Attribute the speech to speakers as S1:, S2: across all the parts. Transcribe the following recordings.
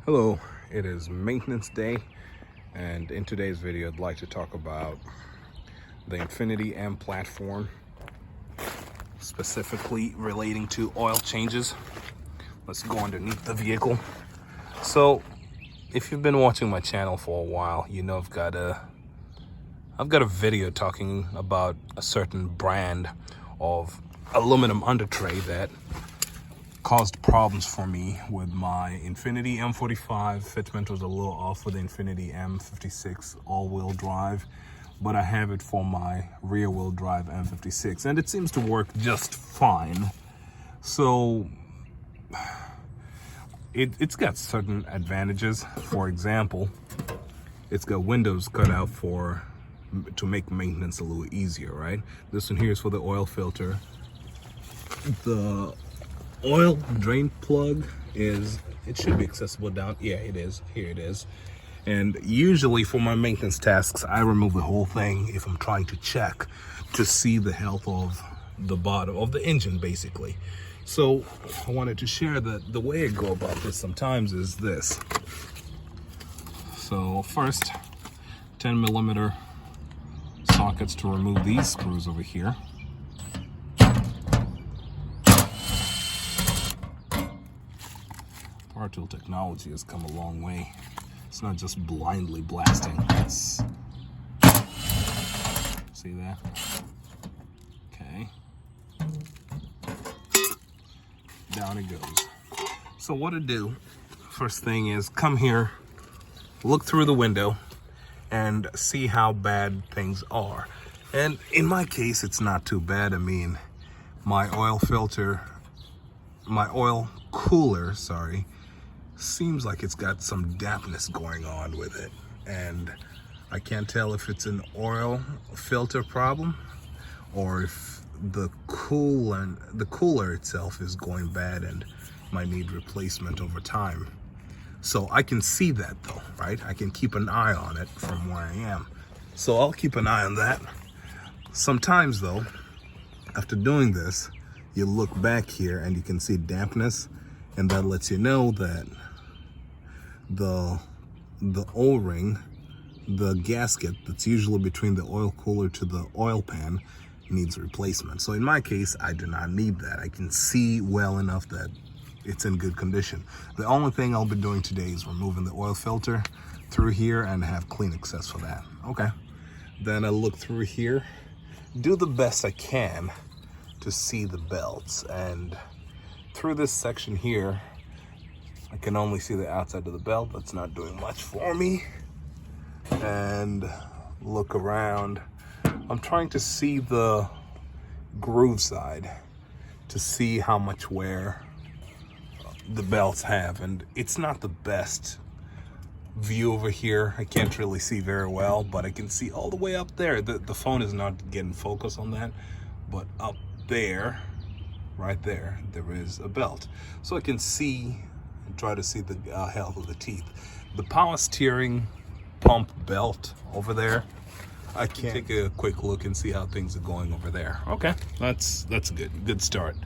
S1: Hello, it is maintenance day, and in today's video I'd like to talk about the Infiniti M platform, specifically relating to oil changes. Let's go underneath the vehicle. So if you've been watching my channel for a while, you know I've got a video talking about a certain brand of aluminum undertray that caused problems for me with my Infiniti M45. Fitment was a little off with the Infiniti M56 all-wheel drive, but I have it for my rear-wheel drive M56, and it seems to work just fine. So it's got certain advantages. For example, it's got windows cut out to make maintenance a little easier, right? This one here is for the oil filter. The oil drain plug it should be accessible down. Yeah, it is. Here it is. And usually for my maintenance tasks, I remove the whole thing if I'm trying to check to see the health of the bottom of the engine, basically. So I wanted to share that the way I go about this sometimes is this. So first, 10mm sockets to remove these screws over here. Power tool technology has come a long way. It's not just blindly blasting. See that? Okay. Down it goes. So what I do, first thing is come here, look through the window, and see how bad things are. And in my case, it's not too bad. I mean, my oil cooler, seems like it's got some dampness going on with it, and I can't tell if it's an oil filter problem or if the cooler itself is going bad and might need replacement over time. So I can see that though, right? I can keep an eye on it from where I am. So I'll keep an eye on that. Sometimes though, after doing this, you look back here and you can see dampness, and that lets you know that the O-ring, the gasket that's usually between the oil cooler to the oil pan, needs replacement. So in my case, I do not need that. I can see well enough that it's in good condition. The only thing I'll be doing today is removing the oil filter through here and have clean access for that. Okay. Then I look through here, do the best I can to see the belts, and through this section here, I can only see the outside of the belt. That's not doing much for me. And look around. I'm trying to see the groove side to see how much wear the belts have, and it's not the best view over here. I can't really see very well, but I can see all the way up there. The phone is not getting focus on that, but up there, right there, there is a belt. So I can see and try to see the health of the teeth. The power steering pump belt over there, I can take a quick look and see how things are going over there. Okay, that's a good start.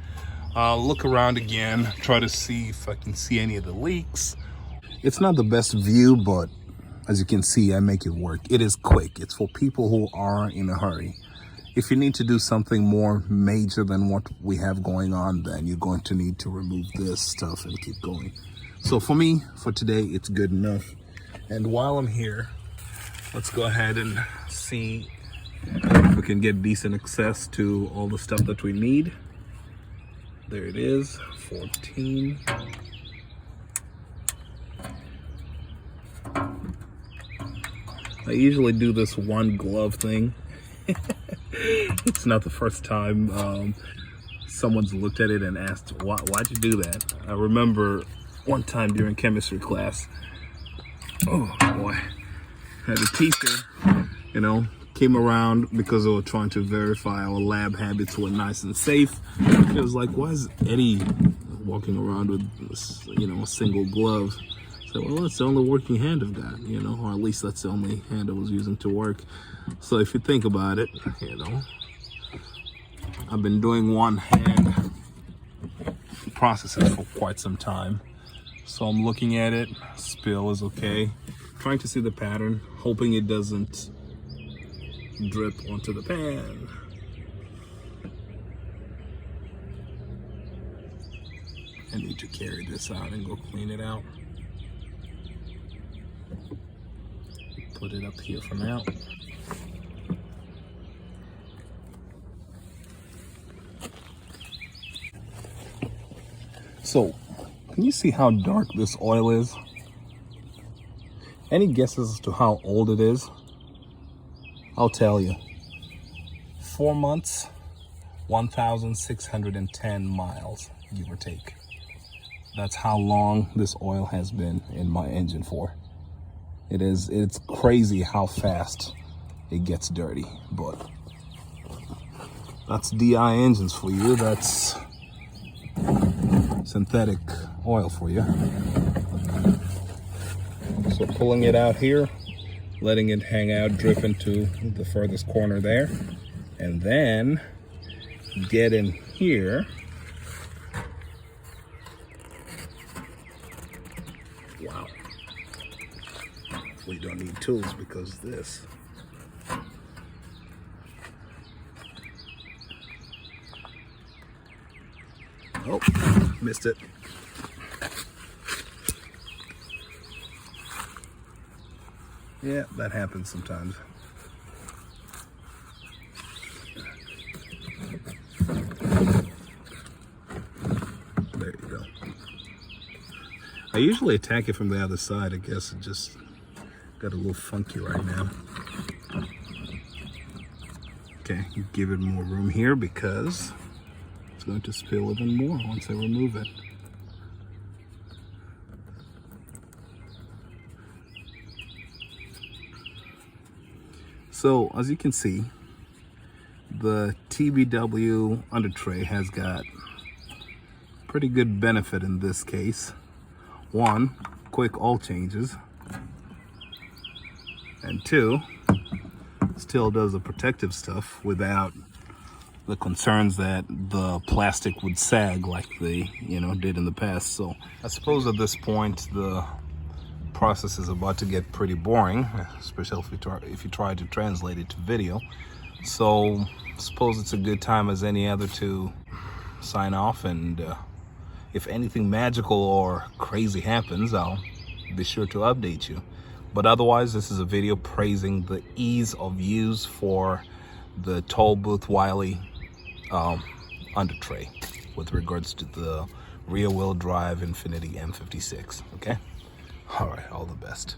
S1: Look around again, try to see if I can see any of the leaks. It's not the best view, but as you can see, I make it work. It is quick. It's for people who are in a hurry. If you need to do something more major than what we have going on, then you're going to need to remove this stuff and keep going. So for me, for today, it's good enough. And while I'm here, let's go ahead and see if we can get decent access to all the stuff that we need. There it is, 14. I usually do this one glove thing. It's not the first time someone's looked at it and asked, why'd you do that? I remember one time during chemistry class, oh boy, had a teacher, came around because they were trying to verify our lab habits were nice and safe. It was like, why is Eddie walking around with, a single glove? So, well, that's the only working hand I've got, or at least that's the only hand I was using to work. So if you think about it, I've been doing one hand processes for quite some time. So I'm looking at it, spill is okay. Trying to see the pattern, hoping it doesn't drip onto the pan. I need to carry this out and go clean it out. Put it up here for now. So, can you see how dark this oil is? Any guesses as to how old it is? I'll tell you. 4 months, 1,610 miles, give or take. That's how long this oil has been in my engine for. It's crazy how fast it gets dirty, but that's DI engines for you. That's synthetic oil for you. So pulling it out here, letting it hang out, drip into the furthest corner there, and then get in here. Wow. We don't need tools because this. Oh, missed it. Yeah, that happens sometimes. There you go. I usually attack it from the other side. I guess it just got a little funky right now. Okay, give it more room here because it's going to spill even more once I remove it. So, as you can see, the TBW Undertray has got pretty good benefit in this case. One, quick oil changes. And two, still does the protective stuff without the concerns that the plastic would sag like they, did in the past. So I suppose at this point the process is about to get pretty boring, especially if you try to translate it to video. So I suppose it's a good time as any other to sign off, and if anything magical or crazy happens, I'll be sure to update you. But otherwise, this is a video praising the ease of use for the Toll Booth Wiley Undertray with regards to the rear-wheel drive Infiniti M56. Okay? All right, all the best.